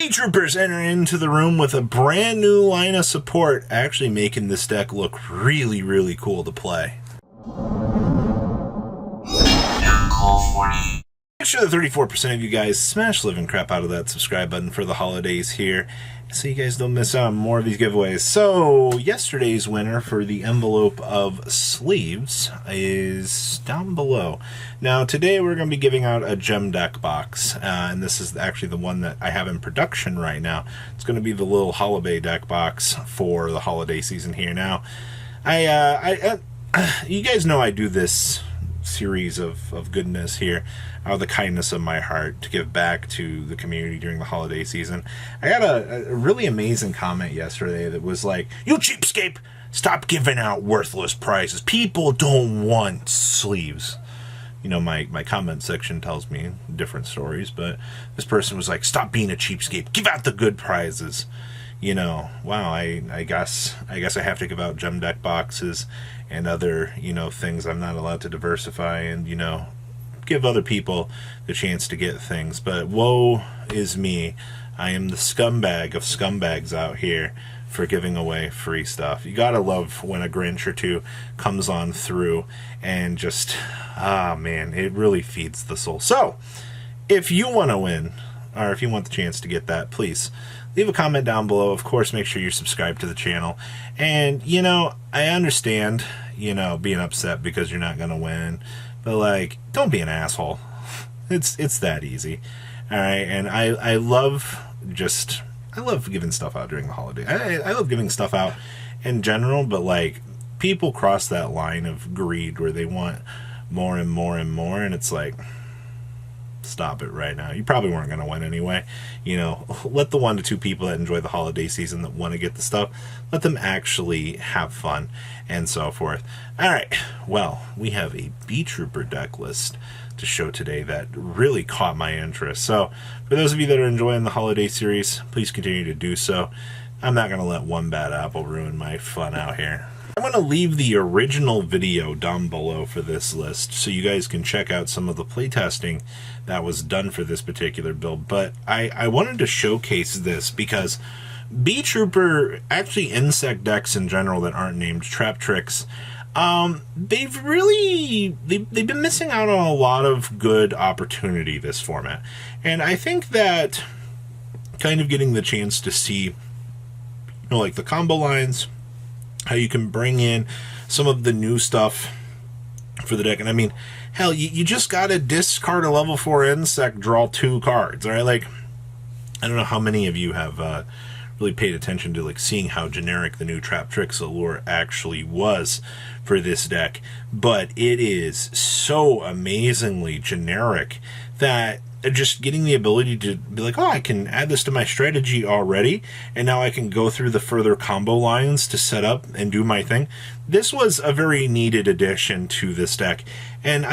Beetroopers enter into the room with a brand new line of support, actually making this deck look really, really cool to play. Make sure that 34% of you guys smash the living crap out of that subscribe button for the holidays here, so you guys don't miss out on more of these giveaways. So, yesterday's winner for the envelope of sleeves is down below. Now, today we're going to be giving out a gem deck box, and this is actually the one that I have in production right now. It's going to be the little holiday deck box for the holiday season here. Now, you guys know I do this series of goodness here out of the kindness of my heart to give back to the community during the holiday season. I got a really amazing comment yesterday that was like, "You cheapskate, stop giving out worthless prizes. People don't want sleeves." You know, my comment section tells me different stories, but this person was like, "Stop being a cheapskate, give out the good prizes." You know, wow, I guess I have to give out gem deck boxes and other, things. I'm not allowed to diversify and, give other people the chance to get things. But woe is me. I am the scumbag of scumbags out here for giving away free stuff. You gotta love when a Grinch or two comes on through and just, man, it really feeds the soul. So, if you want to win, or if you want the chance to get that, please leave a comment down below. Of course, make sure you're subscribed to the channel. And, I understand, being upset because you're not going to win. But, don't be an asshole. It's that easy. All right? And I love giving stuff out during the holiday. I love giving stuff out in general, but, people cross that line of greed where they want more and more and more, and it's like, stop it right now. You probably weren't going to win anyway. Let the 1 to 2 people that enjoy the holiday season that want to get the stuff, let them actually have fun and so forth. All right, well, we have a Beetrooper deck list to show today that really caught my interest. So for those of you that are enjoying the holiday series, please continue to do so. I'm not going to let one bad apple ruin my fun out here. I'm going to leave the original video down below for this list so you guys can check out some of the playtesting that was done for this particular build. But I wanted to showcase this because Beetrooper, actually insect decks in general that aren't named Trap Tricks, they've been missing out on a lot of good opportunity this format. And I think that kind of getting the chance to see, the combo lines, how you can bring in some of the new stuff for the deck. And I mean, hell, you just gotta discard a level 4 insect, draw 2 cards, all right? I don't know how many of you have really paid attention to seeing how generic the new Trap Tricks Allure actually was for this deck, but it is so amazingly generic that just getting the ability to be like, oh, I can add this to my strategy already, and now I can go through the further combo lines to set up and do my thing. This was a very needed addition to this deck, and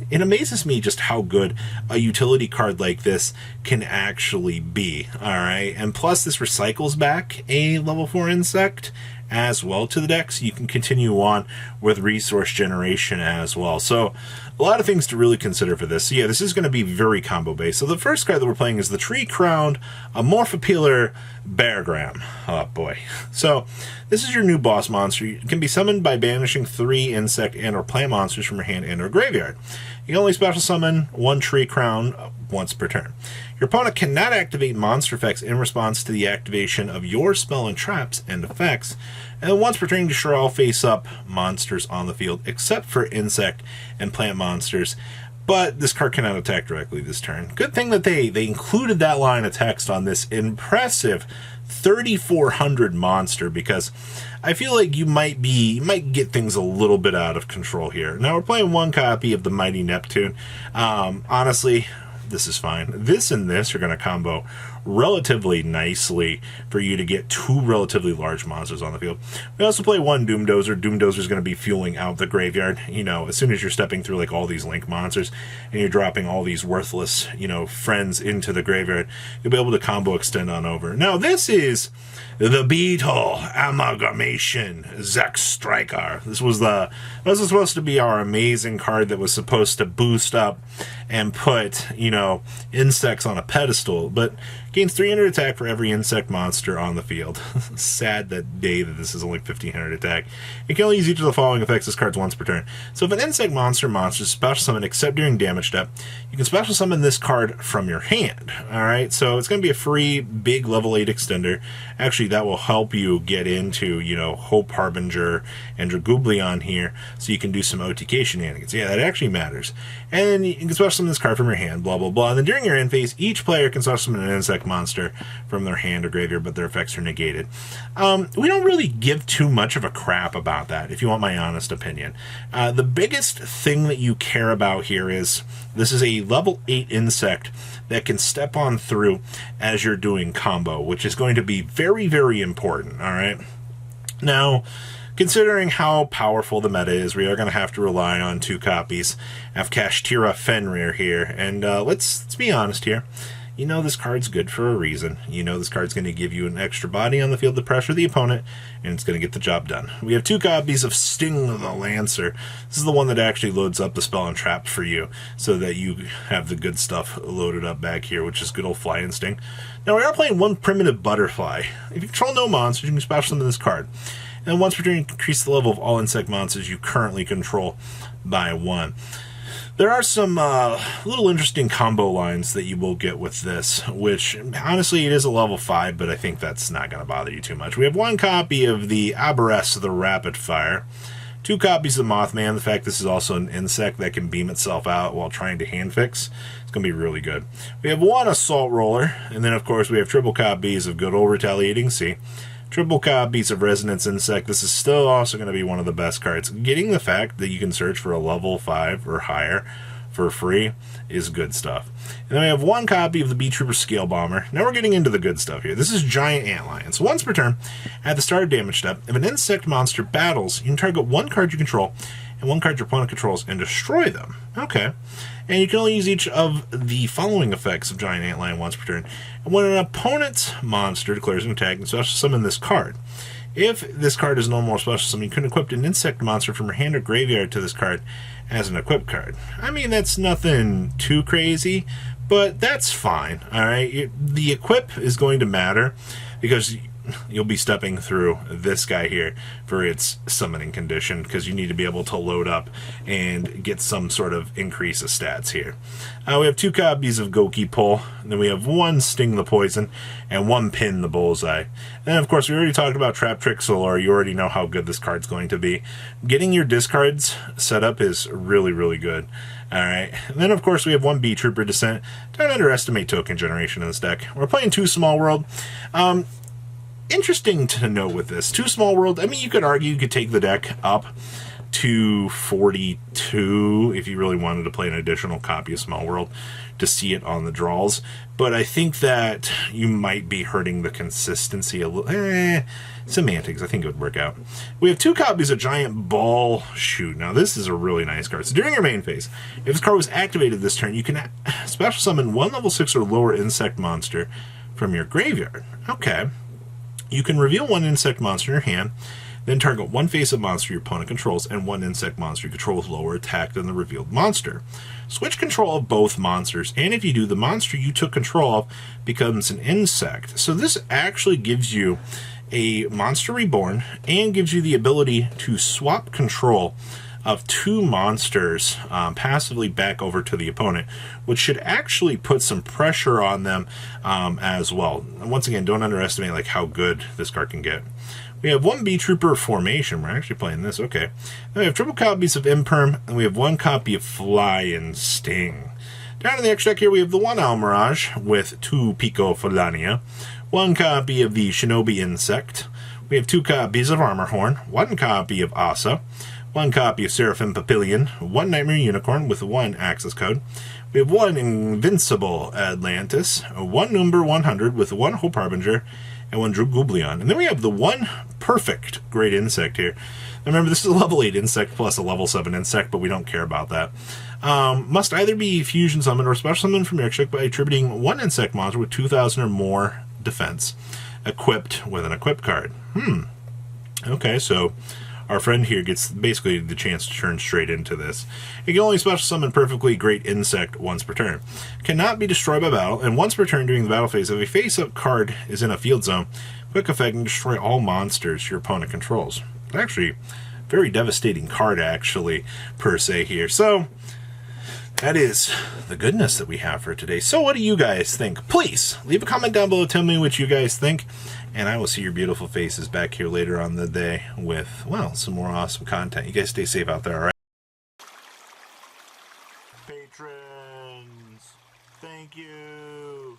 it amazes me just how good a utility card like this can actually be, alright? And plus, this recycles back a level 4 insect as well to the deck, so you can continue on with resource generation as well. So a lot of things to really consider for this. So yeah, this is going to be very combo based. So the first card that we're playing is the Tree Crowned Amorphopeeler Beargram. Oh boy. So this is your new boss monster. It can be summoned by banishing 3 insect and or plant monsters from your hand and or graveyard. You can only special summon 1 Tree Crown once per turn. Your opponent cannot activate monster effects in response to the activation of your spell and traps and effects, and once per turn destroy all face-up monsters on the field except for insect and plant monsters. But this card cannot attack directly this turn. Good thing that they included that line of text on this impressive 3,400 monster, because I feel like you might get things a little bit out of control here. Now we're playing 1 copy of the Mighty Neptune. Honestly, this is fine. This and this are going to combo relatively nicely for you to get 2 relatively large monsters on the field. We also play 1 Doomdozer. Doomdozer is going to be fueling out the graveyard. As soon as you're stepping through all these Link monsters and you're dropping all these worthless, friends into the graveyard, you'll be able to combo extend on over. Now this is the Beetle Amalgamation Zex Striker. This was supposed to be our amazing card that was supposed to boost up and put, insects on a pedestal, but Gains 300 attack for every insect monster on the field. Sad that day that this is only 1500 attack. It can only use each of the following effects as cards once per turn. So if an insect monster is special summoned except during damage step, you can special summon this card from your hand. Alright, so it's going to be a free big level 8 extender. Actually, that will help you get into, you know, Hope Harbinger and Dragooblion here, so you can do some OTK shenanigans. Yeah, that actually matters. And then you can special summon this card from your hand, blah, blah, blah. And then during your end phase, each player can special summon an insect monster from their hand or graveyard, but their effects are negated. We don't really give too much of a crap about that, if you want my honest opinion. The biggest thing that you care about here is this is a level 8 insect that can step on through as you're doing combo, which is going to be very, very important, all right? Now, considering how powerful the meta is, we are going to have to rely on 2 copies of Kashtira Fenrir here, and let's be honest here. You know this card's good for a reason. You know this card's going to give you an extra body on the field to pressure the opponent, and it's going to get the job done. We have 2 copies of Sting the Lancer. This is the one that actually loads up the spell and traps for you, so that you have the good stuff loaded up back here, which is good old Fly Instinct. Now we are playing 1 Primitive Butterfly. If you control no monsters, you can special summon this card. And once per turn, you can increase the level of all insect monsters you currently control by 1. There are some little interesting combo lines that you will get with this, which, honestly, it is a level 5, but I think that's not going to bother you too much. We have 1 copy of the Aberrest, the Rapid Fire, 2 copies of Mothman. The fact this is also an insect that can beam itself out while trying to hand fix, it's going to be really good. We have 1 Assault Roller, and then, of course, we have triple copies of good old Retaliating Sea. Triple copies of Resonance Insect. This is still also going to be one of the best cards. Getting the fact that you can search for a level 5 or higher for free is good stuff. And then we have 1 copy of the Beetrooper Scale Bomber. Now we're getting into the good stuff here. This is Giant Antlion. So once per turn, at the start of damage step, if an insect monster battles, you can target 1 card you control and 1 card your opponent controls and destroy them. Okay. And you can only use each of the following effects of Giant Antlion once per turn. And when an opponent's monster declares an attack, you can special summon this card. If this card is no more special summon, you can equip an insect monster from your hand or graveyard to this card as an equip card. I mean, that's nothing too crazy, but that's fine, alright? The equip is going to matter because you'll be stepping through this guy here for its summoning condition, because you need to be able to load up and get some sort of increase of stats here. We have 2 copies of Goki Pull, and then we have 1 Sting the Poison, and 1 Pin the Bullseye. And of course, we already talked about Trap Trick Solar. You already know how good this card's going to be. Getting your discards set up is really, really good. Alright, and then of course we have 1 Beetrooper Descent. Don't underestimate token generation in this deck. We're playing 2 Small World. Interesting to note with this. 2 Small World, I mean, you could argue you could take the deck up to 42 if you really wanted to play an additional copy of Small World to see it on the draws, but I think that you might be hurting the consistency a little. Semantics, I think it would work out. We have 2 copies of Giant Ball Shoot. Now, this is a really nice card. So during your main phase, if this card was activated this turn, you can special summon 1 level 6 or lower insect monster from your graveyard. Okay. You can reveal 1 insect monster in your hand, then target 1 face-up monster your opponent controls and 1 insect monster you control with lower attack than the revealed monster. Switch control of both monsters, and if you do, the monster you took control of becomes an insect. So this actually gives you a Monster Reborn and gives you the ability to swap control of 2 monsters passively back over to the opponent, which should actually put some pressure on them as well. And once again, don't underestimate like how good this card can get. We have 1 Beetrooper Formation. We're actually playing this, okay. Then we have triple copies of Imperm, and we have 1 copy of Fly and Sting. Down in the extra deck here, we have the 1 Almirage with 2 Pico Fulania, 1 copy of the Shinobi Insect. We have 2 copies of Armorhorn, 1 copy of Asa, 1 copy of Seraphim Papillion, 1 Nightmare Unicorn with 1 access code. We have 1 Invincible Atlantis, 1 Number 100 with 1 Hope Harbinger, and 1 Dragooblion. And then we have the 1 Perfect Great Insect here. Now remember, this is a level 8 insect plus a level 7 insect, but we don't care about that. Must either be fusion summoned or special summoned from your deck by attributing 1 insect monster with 2,000 or more defense, equipped with an equip card. Okay, so our friend here gets basically the chance to turn straight into this. It can only special summon perfectly great insect once per turn. Cannot be destroyed by battle, and once per turn during the battle phase, if a face-up card is in a field zone, quick effect can destroy all monsters your opponent controls. Actually, very devastating card, actually, per se here. So, that is the goodness that we have for today. So what do you guys think? Please, leave a comment down below. Tell me what you guys think. And I will see your beautiful faces back here later on the day with, well, some more awesome content. You guys stay safe out there, all right? Patrons, thank you.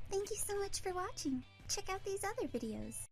Thank you so much for watching. Check out these other videos.